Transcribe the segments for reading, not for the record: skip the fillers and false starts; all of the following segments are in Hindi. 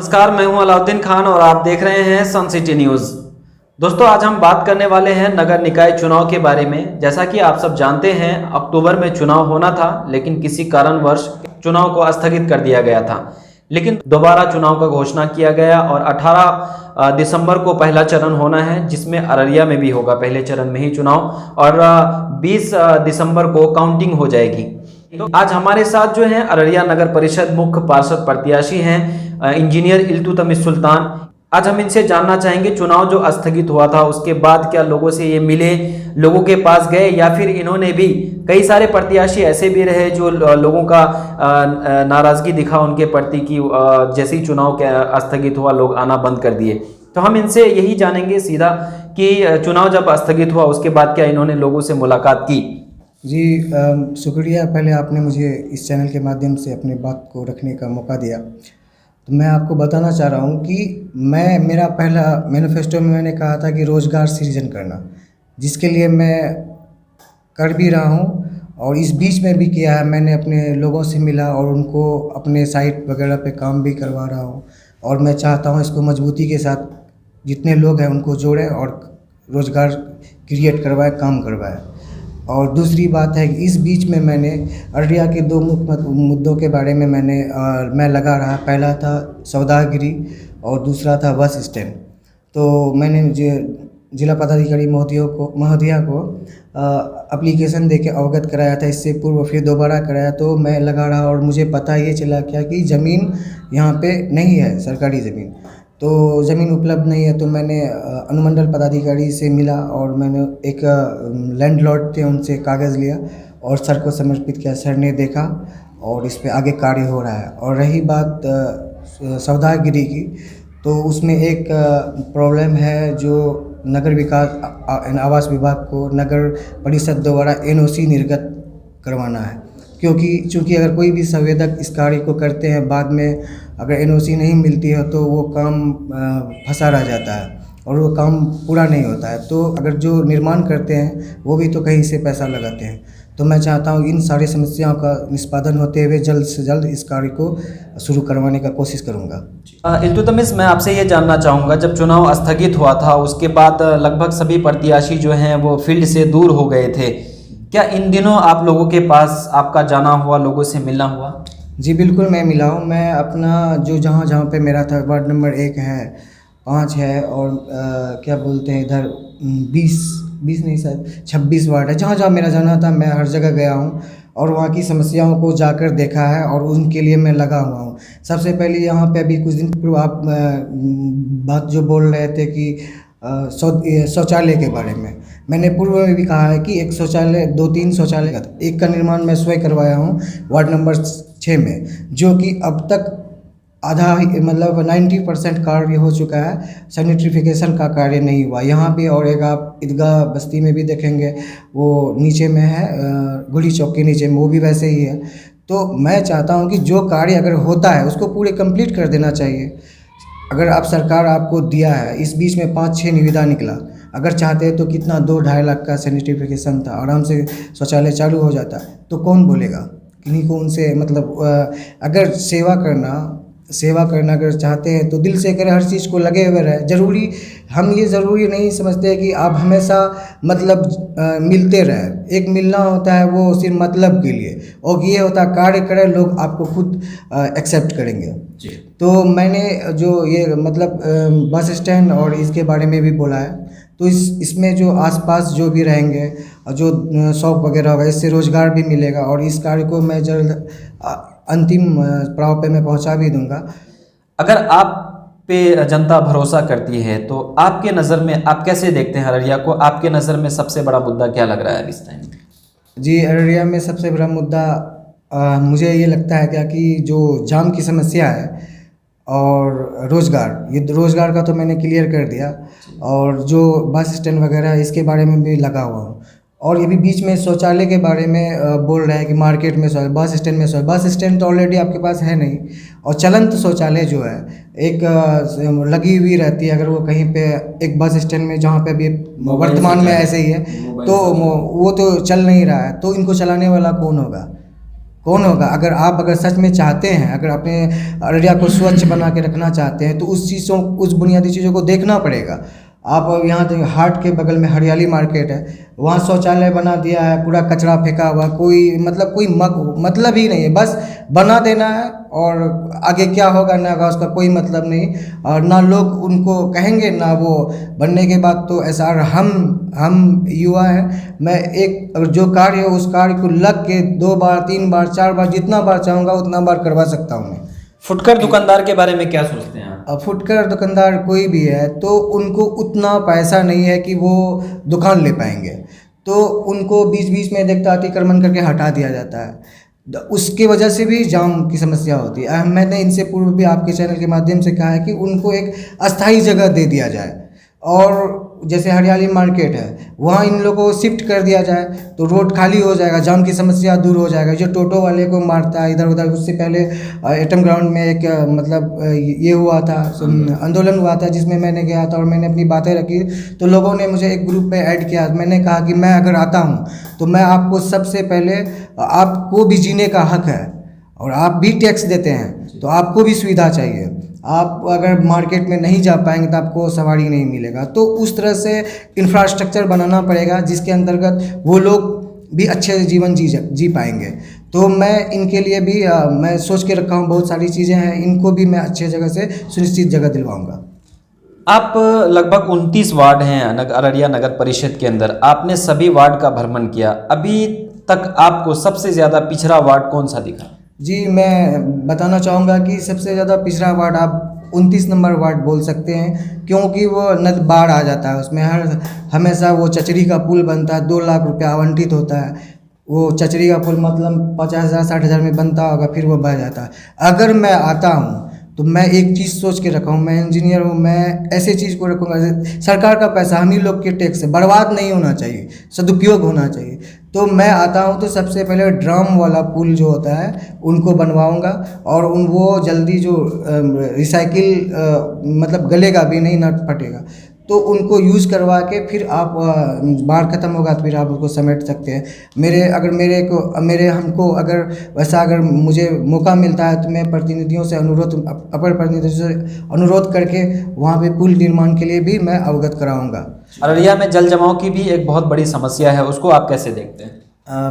नमस्कार, मैं हूं अलाउद्दीन खान और आप देख रहे हैं सन सिटी न्यूज़। दोस्तों, आज हम बात करने वाले हैं नगर निकाय चुनाव के बारे में। जैसा कि आप सब जानते हैं, अक्टूबर में चुनाव होना था, लेकिन किसी कारणवश चुनाव को स्थगित कर दिया गया था। लेकिन दोबारा चुनाव का घोषणा किया गया और 18 दिसंबर को पहला चरण होना है, जिसमें अररिया में भी होगा पहले चरण में ही चुनाव, और 20 दिसंबर को काउंटिंग हो जाएगी। तो आज हमारे साथ जो है अररिया नगर परिषद मुख्य पार्षद प्रत्याशी हैं इंजीनियर इल्तुतमिश सुल्तान। आज हम इनसे जानना चाहेंगे चुनाव जो स्थगित हुआ था उसके बाद क्या लोगों से ये मिले, लोगों के पास गए, या फिर इन्होंने भी, कई सारे प्रत्याशी ऐसे भी रहे जो लोगों का नाराजगी दिखा उनके प्रति की जैसे ही चुनाव स्थगित हुआ लोग आना बंद कर दिए। तो हम इनसे यही जानेंगे सीधा कि चुनाव जब स्थगित हुआ उसके बाद क्या इन्होंने लोगों से मुलाकात की। जी शुक्रिया, पहले आपने मुझे इस चैनल के माध्यम से अपनी बात को रखने का मौका दिया। तो मैं आपको बताना चाह रहा हूँ कि मेरा पहला मैनिफेस्टो में मैंने कहा था कि रोज़गार सृजन करना, जिसके लिए मैं कर भी रहा हूँ और इस बीच में भी किया है। मैंने अपने लोगों से मिला और उनको अपने साइट वगैरह पे काम भी करवा रहा हूँ और मैं चाहता हूँ इसको मजबूती के साथ जितने लोग हैं उनको जोड़ें और रोज़गार क्रिएट करवाएं, काम करवाएं। और दूसरी बात है कि इस बीच में मैंने अररिया के दो मुख्य मुद्दों के बारे में मैं लगा रहा। पहला था सौदागरी और दूसरा था बस स्टैंड। तो मैंने जिला पदाधिकारी महोदया को एप्लीकेशन देके अवगत कराया था इससे पूर्व, फिर दोबारा कराया तो मैं लगा रहा और मुझे पता ये चला क्या कि ज़मीन यहाँ पे नहीं है, सरकारी ज़मीन। तो ज़मीन उपलब्ध नहीं है। तो मैंने अनुमंडल पदाधिकारी से मिला और मैंने एक लैंडलॉर्ड थे उनसे कागज़ लिया और सर को समर्पित किया। सर ने देखा और इस पे आगे कार्य हो रहा है। और रही बात सौदागिरी की, तो उसमें एक प्रॉब्लम है जो नगर विकास आवास विभाग को नगर परिषद द्वारा NOC निर्गत करवाना है, क्योंकि चूँकि अगर कोई भी संवेदक इस कार्य को करते हैं, बाद में अगर NOC नहीं मिलती है तो वो काम फंसा रह जाता है और वो काम पूरा नहीं होता है। तो अगर जो निर्माण करते हैं वो भी तो कहीं से पैसा लगाते हैं। तो मैं चाहता हूँ इन सारी समस्याओं का निष्पादन होते हुए जल्द से जल्द इस कार्य को शुरू करवाने का कोशिश करूँगा। इल्तुतमिश, मैं आपसे ये जानना चाहूँगा, जब चुनाव स्थगित हुआ था उसके बाद लगभग सभी प्रत्याशी जो हैं वो फील्ड से दूर हो गए थे। क्या इन दिनों आप लोगों के पास आपका जाना हुआ, लोगों से मिलना हुआ? जी बिल्कुल, मैं मिला हूँ। मैं अपना जो जहाँ पे मेरा था, वार्ड नंबर 1 है, 5 है और क्या बोलते हैं इधर 20 नहीं शायद 26 वार्ड है, जहाँ मेरा जाना था मैं हर जगह गया हूँ और वहाँ की समस्याओं को जाकर देखा है और उनके लिए मैं लगा हुआ हूँ। सबसे पहले यहाँ पे अभी कुछ दिन पूर्व आप बात जो बोल रहे थे कि शौचालय के बारे में, मैंने पूर्व में भी कहा है कि एक शौचालय, 2-3 शौचालय का एक का निर्माण मैं स्वयं करवाया हूँ वार्ड नंबर 6 में, जो कि अब तक आधा मतलब 90% कार्य हो चुका है। सैनिटरिफिकेशन का कार्य नहीं हुआ यहाँ भी। और एक आप ईदगाह बस्ती में भी देखेंगे, वो नीचे में है, गुली चौक के नीचे में, वो भी वैसे ही है। तो मैं चाहता हूँ कि जो कार्य अगर होता है उसको पूरे कंप्लीट कर देना चाहिए। अगर आप सरकार आपको दिया है, इस बीच में 5-6 निविदा निकला, अगर चाहते हैं तो कितना 2-2.5 लाख का सैनिटरिफिकेशन था, आराम से शौचालय चालू हो जाता। तो कौन बोलेगा? किन्हीं को उनसे मतलब अगर सेवा करना अगर चाहते हैं तो दिल से करें, हर चीज़ को लगे हुए रहे। हम ये ज़रूरी नहीं समझते कि आप हमेशा मतलब मिलते रहे। एक मिलना होता है वो सिर्फ मतलब के लिए, और ये होता है कार्य करें, लोग आपको खुद एक्सेप्ट करेंगे जी। तो मैंने जो ये मतलब बस स्टैंड और इसके बारे में भी बोला है, तो इसमें जो आसपास जो भी रहेंगे, जो शॉप वगैरह होगा, इससे रोज़गार भी मिलेगा और इस कार्य को मैं जल्द अंतिम पड़ाव पे मैं पहुंचा भी दूंगा। अगर आप पे जनता भरोसा करती है तो आपके नज़र में आप कैसे देखते हैं अररिया को? आपके नज़र में सबसे बड़ा मुद्दा क्या लग रहा है इस टाइम? जी, अररिया में सबसे बड़ा मुद्दा मुझे ये लगता है क्या कि जो जाम की समस्या है और रोज़गार का तो मैंने क्लियर कर दिया, और जो बस स्टैंड वगैरह इसके बारे में भी लगा हुआ हूँ। और ये भी बीच में शौचालय के बारे में बोल रहे हैं कि मार्केट में बस स्टैंड तो ऑलरेडी आपके पास है नहीं, और चलंत शौचालय जो है एक लगी हुई रहती है। अगर वो कहीं पे एक बस स्टैंड में जहाँ पे अभी वर्तमान में ऐसे ही है, तो वो तो चल नहीं रहा है, तो इनको चलाने वाला कौन होगा? कौन होगा? अगर सच में चाहते हैं, अगर अपने अररिया को स्वच्छ बना के रखना चाहते हैं, तो उस बुनियादी चीज़ों को देखना पड़ेगा। आप यहाँ तो हाट के बगल में हरियाली मार्केट है, वहाँ शौचालय बना दिया है, पूरा कचरा फेंका हुआ, कोई मतलब ही नहीं है, बस बना देना है और आगे क्या होगा ना होगा उसका कोई मतलब नहीं। और ना लोग उनको कहेंगे ना वो बनने के बाद तो ऐसा। और हम युवा हैं, मैं एक अगर जो कार्य है उस कार्य को लग के 2 बार 3 बार 4 बार जितना बार चाहूँगा उतना बार करवा सकता हूँ मैं। फुटकर दुकानदार के बारे में क्या सोचते हैं आप? अब फुटकर दुकानदार कोई भी है तो उनको उतना पैसा नहीं है कि वो दुकान ले पाएंगे, तो उनको बीच बीच में देखता अतिक्रमण करके हटा दिया जाता है। उसके वजह से भी जाम की समस्या होती है। मैंने इनसे पूर्व भी आपके चैनल के माध्यम से कहा है कि उनको एक अस्थाई जगह दे दिया जाए, और जैसे हरियाली मार्केट है वहाँ इन लोगों को शिफ्ट कर दिया जाए तो रोड खाली हो जाएगा, जाम की समस्या दूर हो जाएगा। जो टोटो वाले को मारता है इधर उधर, उससे पहले एटम ग्राउंड में एक ये हुआ था, आंदोलन हुआ था जिसमें मैंने गया था और मैंने अपनी बातें रखी, तो लोगों ने मुझे एक ग्रुप में ऐड किया। मैंने कहा कि मैं अगर आता हूँ तो मैं आपको सबसे पहले, आपको भी जीने का हक है और आप भी टैक्स देते हैं तो आपको भी सुविधा चाहिए। आप अगर मार्केट में नहीं जा पाएंगे तो आपको सवारी नहीं मिलेगा, तो उस तरह से इंफ्रास्ट्रक्चर बनाना पड़ेगा जिसके अंतर्गत वो लोग भी अच्छे जीवन जी पाएंगे। तो मैं इनके लिए भी मैं सोच के रखा हूँ, बहुत सारी चीज़ें हैं, इनको भी मैं अच्छे जगह से सुनिश्चित जगह दिलवाऊंगा। आप लगभग 29 वार्ड हैं अररिया नगर परिषद के अंदर, आपने सभी वार्ड का भ्रमण किया, अभी तक आपको सबसे ज़्यादा पिछड़ा वार्ड कौन सा दिखा? जी, मैं बताना चाहूँगा कि सबसे ज़्यादा पिछड़ा वार्ड आप 29 नंबर वार्ड बोल सकते हैं, क्योंकि वो बाढ़ आ जाता है उसमें हमेशा वो चचरी का पुल बनता है, 2 लाख रुपया आवंटित होता है। वो चचरी का पुल मतलब 50,000 60,000 में बनता होगा, फिर वो बह जाता है। अगर मैं आता हूँ तो मैं एक चीज़ सोच के रखा हूँ, मैं इंजीनियर हूँ, मैं ऐसे चीज़ को रखूँगा, सरकार का पैसा हम ही लोग के टैक्स से बर्बाद नहीं होना चाहिए, सदुपयोग होना चाहिए। तो मैं आता हूँ तो सबसे पहले ड्रम वाला पुल जो होता है उनको बनवाऊँगा, और वो जल्दी जो रिसाइकिल मतलब गलेगा भी नहीं, नट फटेगा, तो उनको यूज़ करवा के फिर आप बाढ़ ख़त्म होगा तो फिर आप उसको समेट सकते हैं। अगर वैसा अगर मुझे मौका मिलता है तो मैं प्रतिनिधियों से अपर प्रतिनिधियों से अनुरोध करके वहाँ पे पुल निर्माण के लिए भी मैं अवगत कराऊंगा। अररिया में जल जमाव की भी एक बहुत बड़ी समस्या है, उसको आप कैसे देखते हैं?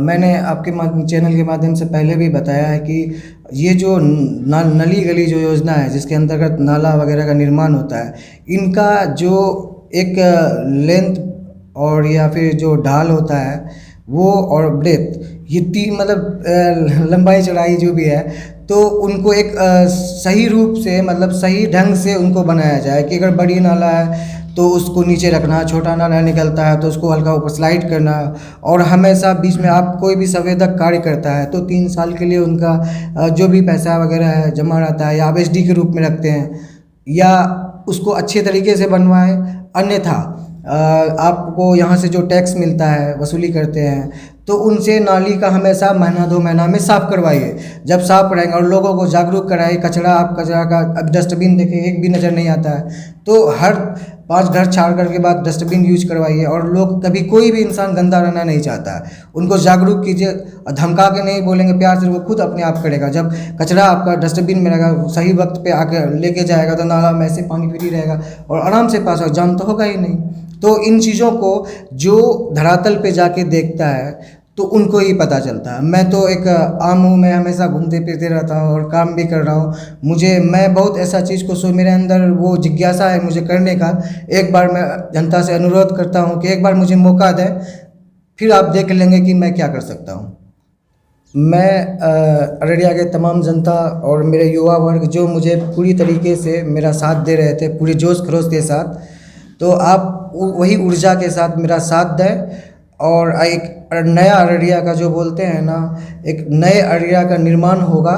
मैंने आपके चैनल के माध्यम से पहले भी बताया है कि ये जो नली गली जो योजना है जिसके अंतर्गत नाला वगैरह का निर्माण होता है, इनका जो एक लेंथ और या फिर जो ढाल होता है वो और ब्रेथ, ये मतलब लंबाई चौड़ाई जो भी है, तो उनको एक सही रूप से मतलब सही ढंग से उनको बनाया जाए कि अगर बड़ी नाला है तो उसको नीचे रखना, छोटा नाला निकलता है तो उसको हल्का ऊपर स्लाइड करना, और हमेशा बीच में आप कोई भी संवेदक कार्य करता है तो 3 साल के लिए उनका जो भी पैसा वगैरह है जमा रहता है, या आप एसडी के रूप में रखते हैं, या उसको अच्छे तरीके से बनवाएं। अन्यथा आपको यहाँ से जो टैक्स मिलता है वसूली करते हैं तो उनसे नाली का हमेशा महीना 2 महीना में साफ़ करवाइए। जब साफ़ रहेंगे और लोगों को जागरूक कराइए, कचरा का अब डस्टबिन देखिए एक भी नज़र नहीं आता है, तो हर 5 घर छाड़ कर के बाद डस्टबिन यूज करवाइए। और लोग कभी कोई भी इंसान गंदा रहना नहीं चाहता है, उनको जागरूक कीजिए, धमका के नहीं बोलेंगे, प्यार से, वो खुद अपने आप करेगा। जब कचरा आपका डस्टबिन में रहेगा, सही वक्त पे आके लेके जाएगा तो नाला में ऐसे पानी फ्री रहेगा और आराम से पास होगा, जाम तो होगा ही नहीं। तो इन चीज़ों को जो धरातल पे जाके देखता है तो उनको ही पता चलता है। मैं तो एक आम हूँ, मैं हमेशा घूमते फिरते रहता हूँ और काम भी कर रहा हूँ। मैं बहुत ऐसा चीज़ को मेरे अंदर वो जिज्ञासा है मुझे करने का। एक बार मैं जनता से अनुरोध करता हूँ कि एक बार मुझे मौका दें, फिर आप देख लेंगे कि मैं क्या कर सकता हूँ। मैं अररिया के तमाम जनता और मेरे युवा वर्ग जो मुझे पूरी तरीके से मेरा साथ दे रहे थे, पूरे जोश खरोश के साथ, तो आप वही ऊर्जा के साथ मेरा साथ दें और एक नया अररिया का जो बोलते हैं ना, एक नए अररिया का निर्माण होगा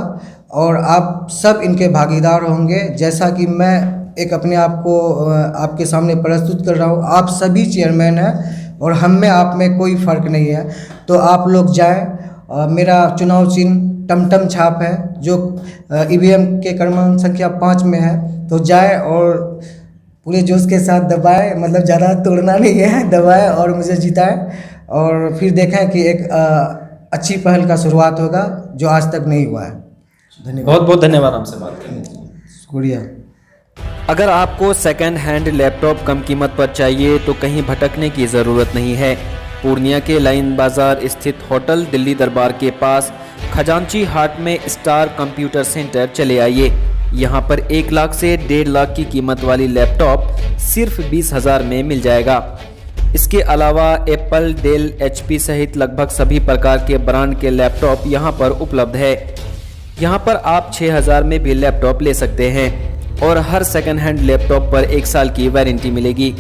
और आप सब इनके भागीदार होंगे। जैसा कि मैं एक अपने आप को आपके सामने प्रस्तुत कर रहा हूँ, आप सभी चेयरमैन हैं और हम में आप में कोई फ़र्क नहीं है। तो आप लोग जाएं, मेरा चुनाव चिन्ह टमटम छाप है जो ईवीएम के क्रमांक संख्या 5 में है, तो जाएं और पूरे जोश के साथ दबाएं, मतलब ज़्यादा तोड़ना नहीं है, दबाएं और मुझे जिताएं और फिर देखें कि एक अच्छी पहल का शुरुआत होगा। जो आज तक नहीं हुआ है। धन्यवाद। बहुत बहुत धन्यवाद हमसे बात करने के लिए। शुक्रिया। अगर आपको सेकेंड हैंड लैपटॉप कम कीमत पर चाहिए तो कहीं भटकने की ज़रूरत नहीं है। पूर्णिया के लाइन बाज़ार स्थित होटल दिल्ली दरबार के पास खजांची हाट में स्टार कंप्यूटर सेंटर चले आइए। यहाँ पर 1 लाख से 1.5 लाख की कीमत वाली लैपटॉप सिर्फ 20,000 में मिल जाएगा। इसके अलावा एप्पल, डेल, HP सहित लगभग सभी प्रकार के ब्रांड के लैपटॉप यहाँ पर उपलब्ध है। यहाँ पर आप 6,000 में भी लैपटॉप ले सकते हैं और हर सेकंड हैंड लैपटॉप पर 1 साल की वारंटी मिलेगी।